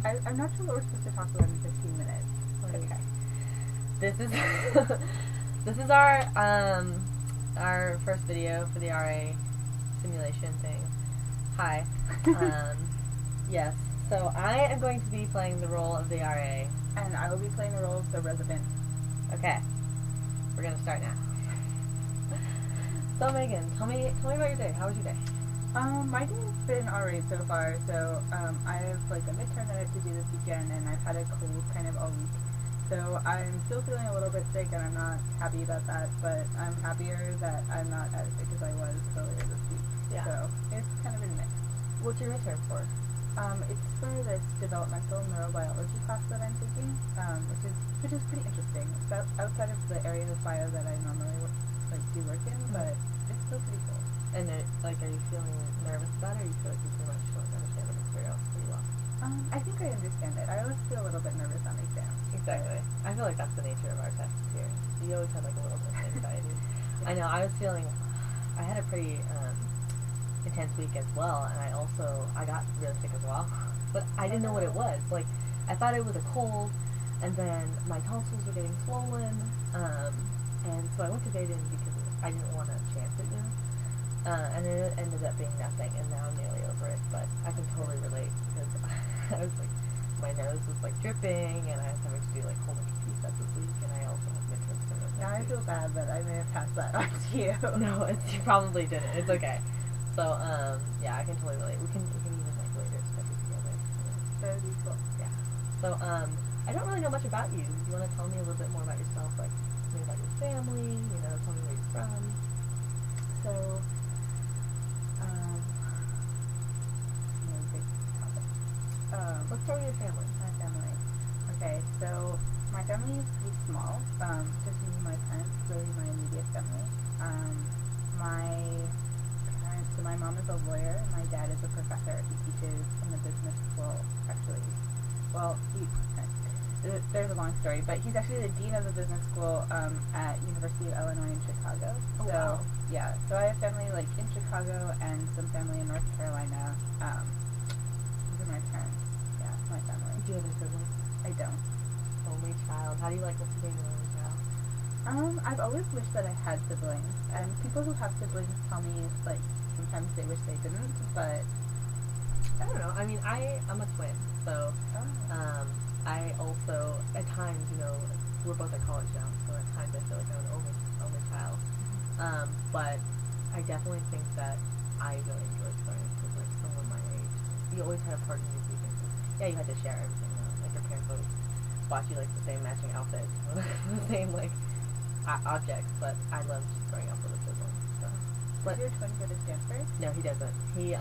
I'm not sure what we're supposed to talk about in 15 minutes. Like, Okay. This is this is our first video for the RA simulation thing. Hi. Yes. So I am going to be playing the role of the RA. And I will be playing the role of the resident. Okay. We're gonna start now. So Megan, tell me about your day. How was your day? My day's been alright so far. So I have like a midterm that I have to do this weekend, and I've had a cold kind of all week. So I'm still feeling a little bit sick, and I'm not happy about that. But I'm happier that I'm not as sick as I was earlier this week. Yeah. So it's kind of been mixed. What's your midterm for? It's for this developmental neurobiology class that I'm taking, which is pretty interesting. It's outside of the area of bio that I normally do work in, but it's still pretty cool. And are you feeling nervous about it, or you feel like you pretty much understand the material pretty well? I think I understand it. I always feel a little bit nervous on exams. Exactly. I feel like that's the nature of our tests here. You always have like a little bit of anxiety. I know. I had a pretty intense week as well, and I got really sick as well. But I didn't know what it was. Like, I thought it was a cold, and then my tonsils were getting swollen, and so I went to Baden because I didn't want to chance it, and it ended up being nothing, and now I'm nearly over it. But I can totally relate because I was like, my nose was like dripping, and I was having to do like a whole bunch of PSATs this week, and I also have midterms coming up. Now I feel bad that I may have passed that on to you. No, you probably didn't. It's okay. So, yeah, I can totally relate. We can even, like, later study together. That would be cool. Yeah. So, I don't really know much about you. Do you want to tell me a little bit more about yourself? Like, tell me about your family, tell me where you're from. So, big topic. Let's start with your family. My family. Okay, so my family is pretty small. Just me and my parents, really my immediate family. So my mom is a lawyer, my dad is a professor. He teaches in the business school, actually. Well, there's a long story, but he's actually the dean of the business school at University of Illinois in Chicago. Oh, so, wow. Yeah, so I have family like in Chicago and some family in North Carolina. These are my parents. Yeah, my family. Do you have any siblings? I don't. Only child. How do you like being an only child? I've always wished that I had siblings, and people who have siblings tell me, like, sometimes they wish they didn't, but I don't know. I mean, I'm a twin, so, I also, at times, we're both at college now, so at times I feel like I'm an only child. But I definitely think that I really enjoyed growing up with, like, someone my age. You always had a partner you think, yeah, you had to share everything, though. Like, your parents always bought you, like, the same matching outfits, the same, like, objects, but I loved growing up with a sibling, so. Does your twin go to Stanford? No, he doesn't. He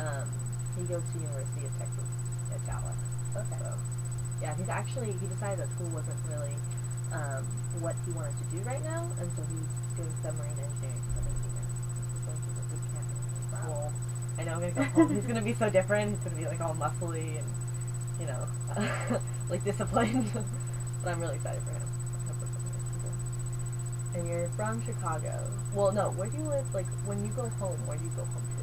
goes to University of Texas at Dallas. Okay. So, yeah, he decided that school wasn't really what he wanted to do right now, and so he's doing submarine engineering for the Navy now. He's going through the boot camp. Wow. I know, I'm going to go home. He's going to be so different. He's going to be, like, all muscly and, like, disciplined. But I'm really excited for him. I hope it's something that he does. And you're from Chicago. Well, no, where do you live? Like, when you go home, where do you go home to?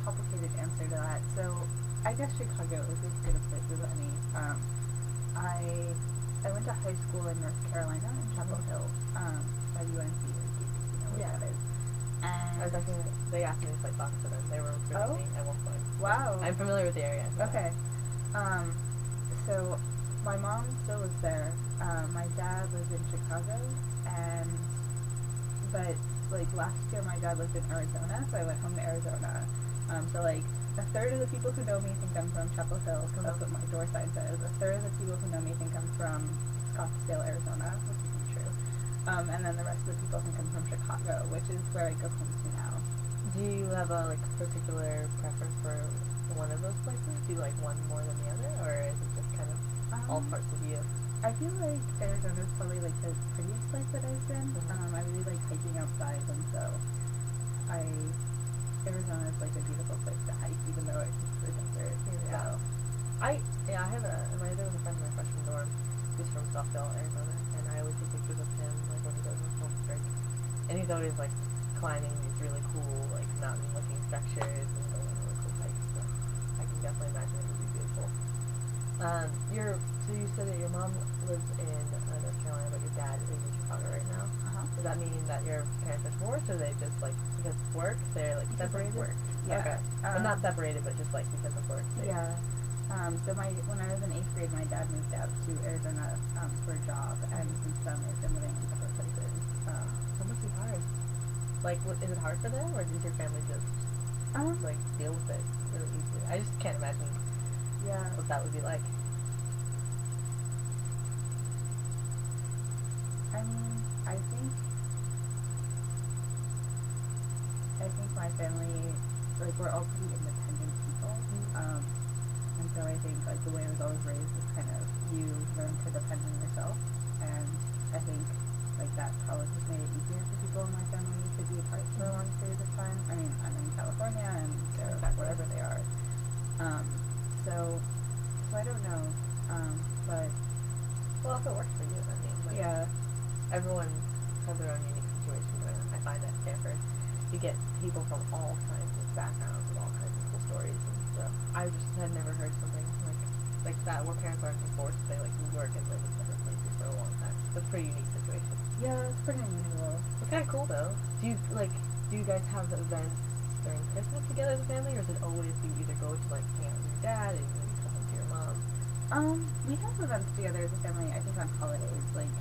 Complicated answer to that. So, I guess Chicago is as good a place as any. I went to high school in North Carolina in Chapel Hill, at UNC, or Duke, if you know where that is. And they asked me to play soccer for them. They were recruiting me at one point. Wow. I'm familiar with the area. So. Okay. So my mom still lives there. My dad lives in Chicago, but like last year my dad lived in Arizona, so I went home to Arizona. So like a third of the people who know me think I'm from Chapel Hill, because that's what my door sign says. A third of the people who know me think I'm from Scottsdale, Arizona, which isn't true. And then the rest of the people think I'm from Chicago, which is where I go home to now. Do you have a particular preference for one of those places? Do you like one more than the other, or is it just kind of all parts of you? I feel like Arizona is probably like the prettiest place that I've been. I really like hiking outside, and so Arizona is like a beautiful place to hike, even though it's just the desert. Yeah. So. I have there was a friend in my freshman dorm who's from Scottsdale, Arizona, and I always take pictures of him like when he goes on home break, and he's always like climbing these really cool like mountain-looking structures and going on really cool hikes. So I can definitely imagine it would be So you said that your mom lives in North Carolina, but your dad is in Chicago right now. Does that mean that your parents are divorced, or they just like because of work they're like Because of separated? work. Yeah. Okay. But not separated, but just like because of work. Yeah. So when I was in 8th grade, my dad moved out to Arizona for a job, and since then they've been living in separate places. That must be hard. Like, is it hard for them, or does your family just like deal with it really easily? I just can't imagine. Yeah. What that would be like. I mean, I think my family, like, we're all pretty independent people. And so I think, like, the way I was always raised is kind of, you learn to depend on yourself. And I think, like, that probably just made it easier for people in my family to be apart for a long period of time. I mean, I'm in California, and they're wherever they are. So I don't know. But, well, if it works for you, I mean, like, yeah. Everyone has their own unique situation going on. I find at Stanford, you get people from all kinds of backgrounds with all kinds of cool stories, and so I just had never heard something like that where parents aren't forced to like work and live in separate places for a long time. That's a pretty unique situation. Yeah, it's pretty unusual. It's kind of cool though. Do you guys have events during Christmas together as a family, or is it always you either go to like hang out with your dad and you come home to your mom? We have events together as a family, I think on holidays, like,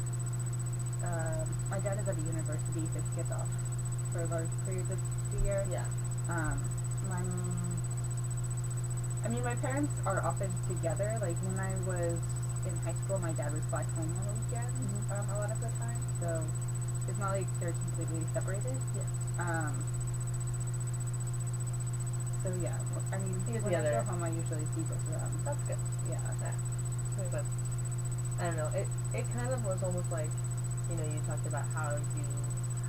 my dad is at a university, so he gets off for large periods of the year. Yeah. My parents are often together. Like, when I was in high school, my dad would fly home on the weekends, a lot of the time, so it's not like they're completely separated. Yeah. So yeah, I mean, when I go home, I usually see both of them. That's good. Yeah. But I don't know. It kind of was almost like, you know, you talked about how you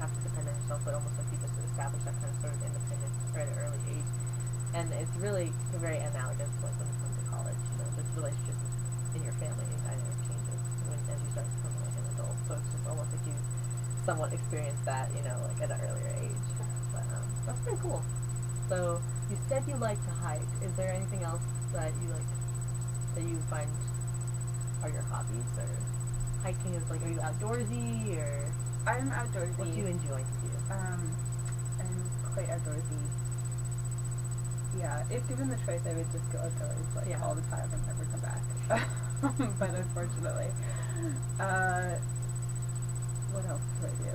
have to depend on yourself, but almost like you just establish that kind of sort of independence at an early age. And it's really very analogous to like when you come to college. You know, this relationship in your family and dynamic changes as you start becoming like an adult. So it's just almost like you somewhat experience that, you know, like at an earlier age. But that's pretty cool. So you said you like to hike. Is there anything else that you like that you find are your hobbies, or hiking is like, are you outdoorsy, or I'm outdoorsy. What do you enjoy to do? I'm quite outdoorsy. Yeah, if given the choice, I would just go outdoors like all the time and never come back. But unfortunately, what else do I do?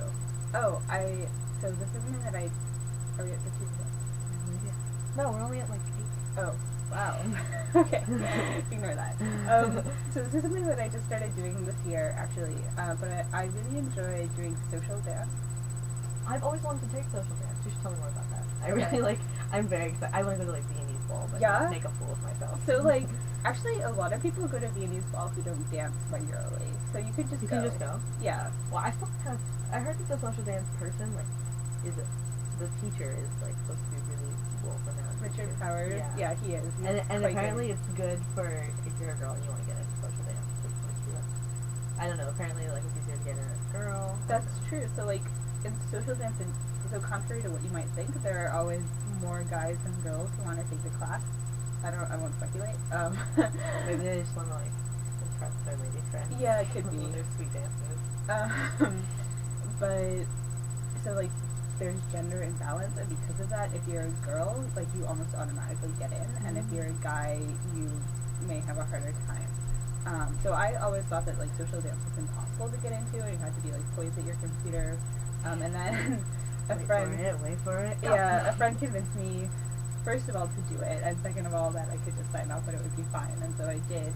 So this is something that are we at 50 minutes? No, we're only at like 8. Oh, wow. Okay, ignore that. So this is something that I just started doing this year, actually. But I really enjoy doing social dance. I've always wanted to take social dance. You should tell me more about that. I really I'm very excited. I want to go to like Viennese ball, but not make a fool of myself. So like, actually, a lot of people go to Viennese ball who don't dance regularly. So you could just go. You can just go? Yeah. Well, I heard that the social dance person, like, the teacher is like supposed to be really world renowned. Richard Powers. Yeah, he is. And apparently it's good for if you're a girl and you want to get into social dance. I don't know. Apparently, like, it's easier to get in as a girl. That's true. So like, in social dance, so contrary to what you might think, there are always more guys than girls who want to take the class. I won't speculate. Maybe they just want to like impress their lady friends. Yeah, it could be. Their sweet dances. But so like, there's gender imbalance, and because of that, if you're a girl, like, you almost automatically get in, and if you're a guy, you may have a harder time. So I always thought that like social dance was impossible to get into, and you had to be like poised at your computer. And then wait for it. Yeah, a friend convinced me, first of all, to do it, and second of all, that I could just sign up and it would be fine, and so I did.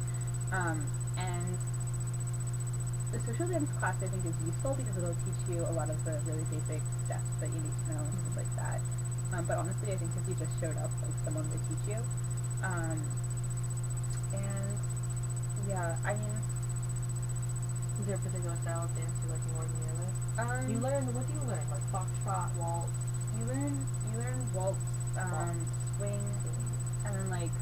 And the social dance class, I think, is useful because it'll teach you a lot of the really basic steps that you need to know and things like that. But honestly, I think if you just showed up, like, someone would teach you. And yeah, I mean, is there a particular style of dance you like more than the other? What do you learn? Like foxtrot, waltz? You learn waltz, swing, and then like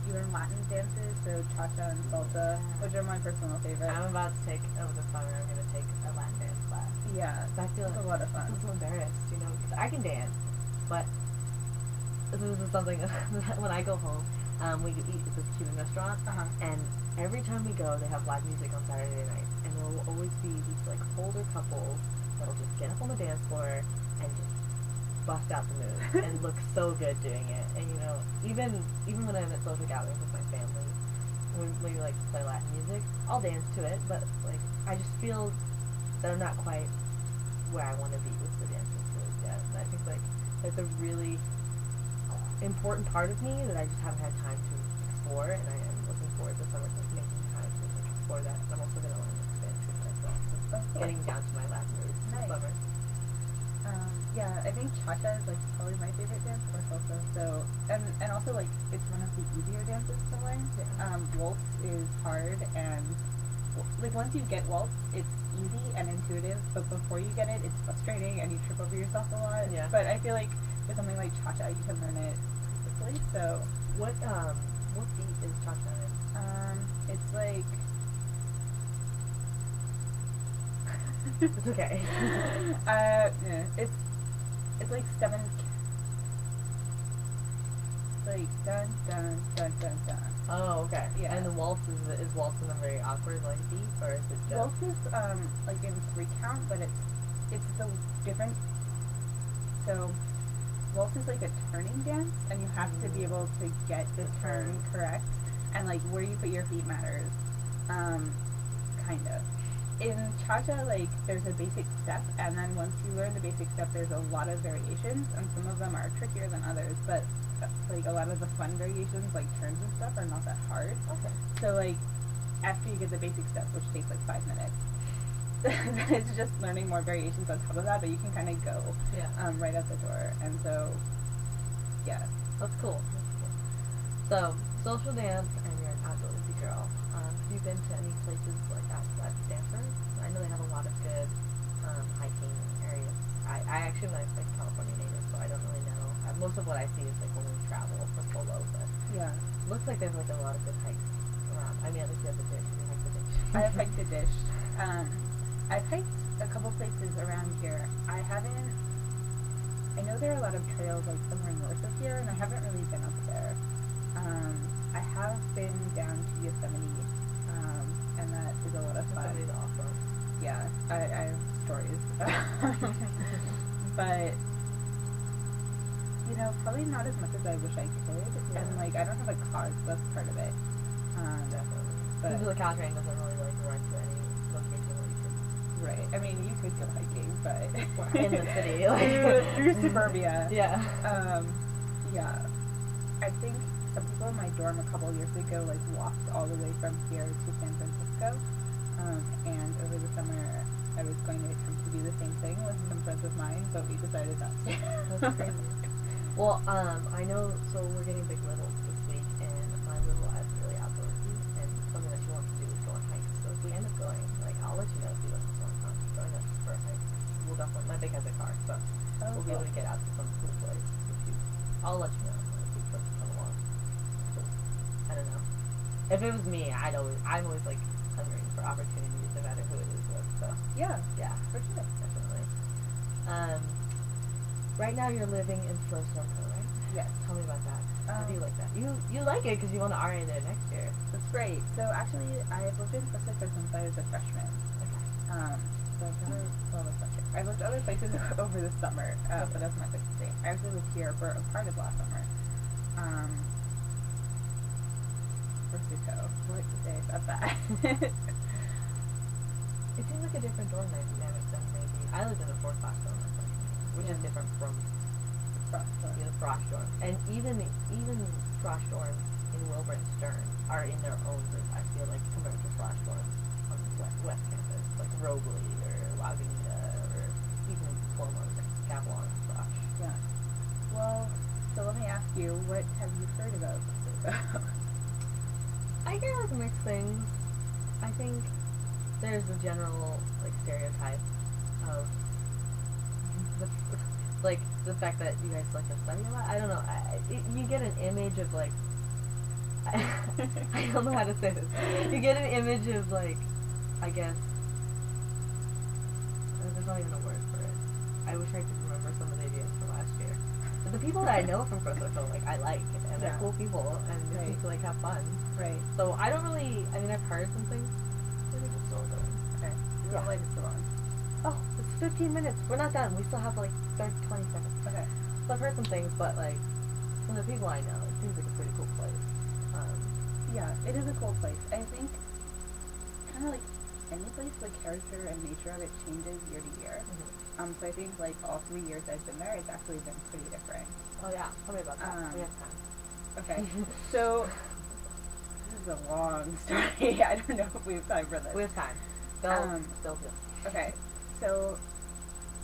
you learn Latin dances, so cha-cha and salsa, which are my personal favorites. I'm about to take over the summer. I'm gonna take a Latin dance class. Yeah, I feel it's a lot of fun. I'm so embarrassed, because I can dance, but this is something that when I go home, We eat at this Cuban restaurant, and every time we go, they have live music on Saturday night, and there will always be these like older couples that'll just get up on the dance floor and just bust out the moves and look so good doing it. And you know, even when I'm at social gatherings with my family, when we like play Latin music, I'll dance to it, but like I just feel that I'm not quite where I want to be with the dancing skills yet. And I think like that's a really important part of me that I just haven't had time to explore, and I am looking forward to summer to making time to like, explore that. And I'm also going to learn Spanish myself, so getting down to my Latin roots this summer. Yeah, I think cha-cha is like probably my favorite dance, or salsa. So, and also like it's one of the easier dances to learn. Yeah. Waltz is hard, and like once you get waltz, it's easy and intuitive. But before you get it, it's frustrating, and you trip over yourself a lot. Yeah. But I feel like with something like cha-cha, you can learn it quickly. So, what beat is cha-cha in? It's like. It's okay. It's like 7. It's like dun dun dun dun dun. Oh, okay. Yeah. And the waltz is waltz in a very awkward like beat, or is it just waltz is like in 3 count, but it's the different. So waltz is like a turning dance, and you have to be able to get the turn correct, and like where you put your feet matters, kind of. In cha-cha, like, there's a basic step, and then once you learn the basic step, there's a lot of variations, and some of them are trickier than others, but, like, a lot of the fun variations, like turns and stuff, are not that hard. Okay. So, like, after you get the basic steps, which takes, like, 5 minutes, it's just learning more variations on top of that, but you can kind of go right out the door, and so, yeah. That's cool. So, social dance, and you're an outdoorsy girl. Have you been to any places like that Stanford? I know they have a lot of good hiking areas. I actually am like California native, so I don't really know. Most of what I see is like when we travel for polo, but looks like there's like a lot of good hikes around. I mean, at least you have the dish. You hike the dish. I have hiked the dish. I've hiked a couple places around here. I know there are a lot of trails like somewhere north of here, and I haven't really been up there. I have been down to Yosemite, and that is a lot of fun. Yosemite's awesome. Yeah, I have stories. But, you know, probably not as much as I wish I could. Yeah. And, like, I don't have a car, so that's part of it. Definitely. But the Caltrain doesn't really, like, run to any location where you could... Right. I mean, you could go hiking, but... in the city. Like through suburbia. Yeah. Yeah. I think some people in my dorm a couple years ago like walked all the way from here to San Francisco, and over the summer I was going to attempt to do the same thing with some friends of mine, but we decided not to. That's crazy. Well, I know, so we're getting big littles this week, and my little is really outdoorsy, and something that she wants to do is go on hikes. So if we end up going, like, I'll let you know if you want to join us for a hike. We'll definitely, my big has a car, so we'll be able to get out to some cool place. I'll let you know if you want to come along. I don't know. If it was me, I'm always like hungering for opportunities, no matter who it is with. So Yeah, for sure, definitely. Right now you're living in Florida, right? yes. Tell me about that. How do you like that? You like it because you want to RA there next year. That's great. So actually, I've lived in Costa Rica since I was a freshman. Okay. So I've lived other places over the summer, but that's not the thing. I actually lived here for a part of last summer. What to say about that? It seems like a different dorm dynamic than maybe I lived in a 4-class dorm, which is different from the frosh dorm. And even frosh dorms in Wilbur and Stern are in their own group. I feel like compared to frosh dorms on the West Campus, like Robley or Lagunitas or even Cuomo's like Gavilan and frosh. Yeah. Well, so let me ask you, what have you heard about Costa? I hear like mixed things. I think there's a general like stereotype of the fact that you guys like to study a lot. I don't know. You get an image of like I don't know how to say this. You get an image of like, I guess there's not even a word for it. I wish I could remember some of the ideas from last year. But the people that I know from Pro Social, like, I like, and they're Yeah. cool people, and they seem to, like, have fun. Right. So I don't really, I mean, I've heard some things. I think it's still going. Okay. You don't like it too long. Oh, it's 15 minutes. We're not done. We still have, like, 20 seconds. Okay. So I've heard some things, but, like, from the people I know, it seems like a pretty cool place. Yeah, it is a cool place. I think, kind of like any place, the character and nature of it changes year to year. Mm-hmm. So I think, like, all 3 years I've been there, it's actually been pretty different. Oh, yeah. Tell me about that. We have time. Okay. So, this is a long story. I don't know if we have time for this. We have time. They'll do. Okay. So,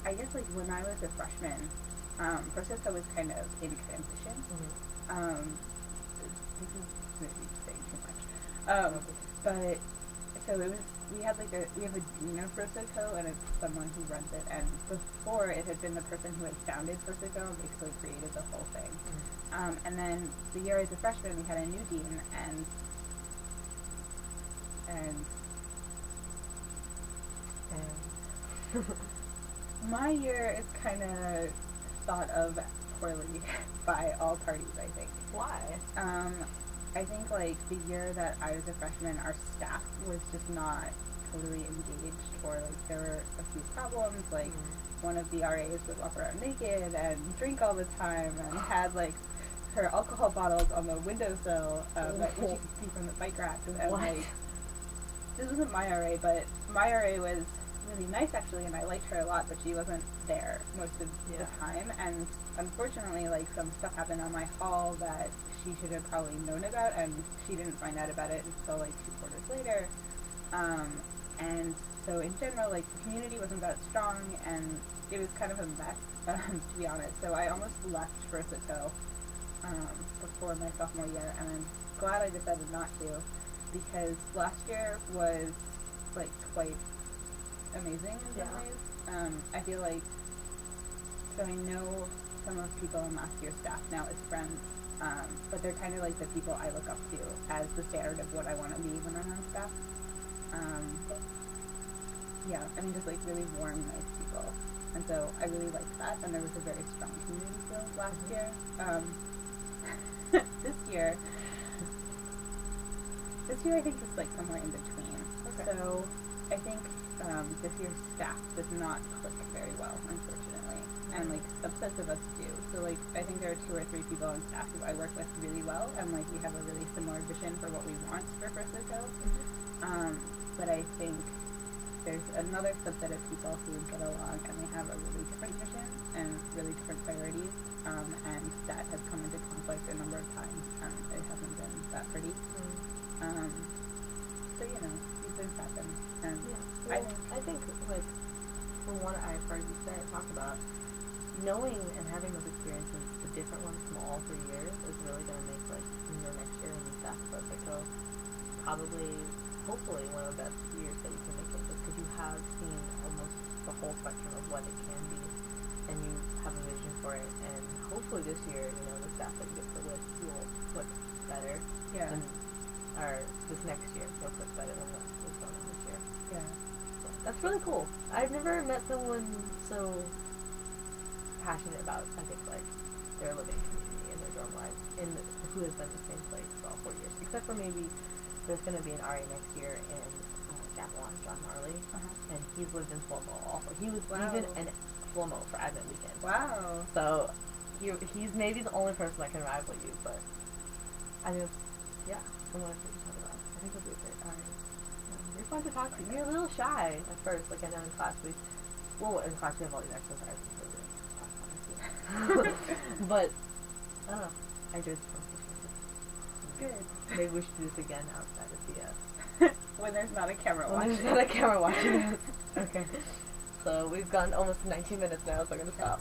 I guess, like, when I was a freshman, Prosecco was kind of in transition. Mm-hmm. This is maybe saying too much. But, so it was, we have a dean of Prosecco, and it's someone who runs it, and before it had been the person who had founded Prosecco and basically created the whole thing. Mm-hmm. And then the year as a freshman, we had a new dean, and my year is kind of thought of poorly by all parties, I think. Why? I think, like, the year that I was a freshman, our staff was just not totally engaged, or, like, there were a few problems, like, one of the RAs would walk around naked and drink all the time, and had, like, her alcohol bottles on the windowsill, which you could see from the bike rack, and like, this wasn't my RA, but my RA was really nice, actually, and I liked her a lot, but she wasn't there most of the time, and unfortunately, like, some stuff happened on my hall that she should have probably known about, and she didn't find out about it until, like, 2 quarters later, and so in general, like, the community wasn't that strong, and it was kind of a mess, to be honest, so I almost left Prosecco before my sophomore year, and I'm glad I decided not to, because last year was, like, quite amazing in some ways. I feel like, so I know some of people in last year's staff now as friends, but they're kind of like the people I look up to as the standard of what I want to be when I'm on staff. I mean, just, like, really warm, nice people. And so I really liked that, and there was a very strong community feel last year. This year I think it's, like, somewhere in between. Okay. So I think this year's staff does not click very well, unfortunately. And, like, subsets of us do. So, like, I think there are 2 or 3 people on staff who I work with really well, and, like, we have a really similar vision for what we want for Prosecco. But I think there's another subset of people who get along, and they have a really different vision and really different priorities, and that has come into conflict a number of times, and it hasn't been that pretty. So, you know, these things happen. And I think, like, from what I've heard you say, talk about, knowing and having those experiences, the different ones from all 3 years, is really going to make, like, next year when you staff Prosecco probably, hopefully, one of the best years that you can make it, just because you have seen almost the whole spectrum of what it can be, and you have a vision for it, and hopefully this year, you know, the staff that you get to with will click better. Yeah. Or this next year will click better than what was going on this year. Yeah. So that's really cool. I've never met someone so passionate about, I think, like, their living community and their dorm lives, and who has been in the same place for all 4 years, except for maybe there's going to be an RA next year in Gavilan, John Marley, and he's lived in Flomo also. He was even in Flomo for Advent weekend. Wow. So he's maybe the only person that can rival you, but I just, from what I've heard you talk about, I think it'll be a great RA. You're fun to talk to. You're a little shy at first, like I know in class in class we have all these exercises, so we talk about it. But, I don't know, I enjoyed this conversation. Good. Maybe we should do this again outside of the, when there's not a camera watching. When there's not a camera watching us. Okay. So we've gone almost 19 minutes now, so I'm going to stop.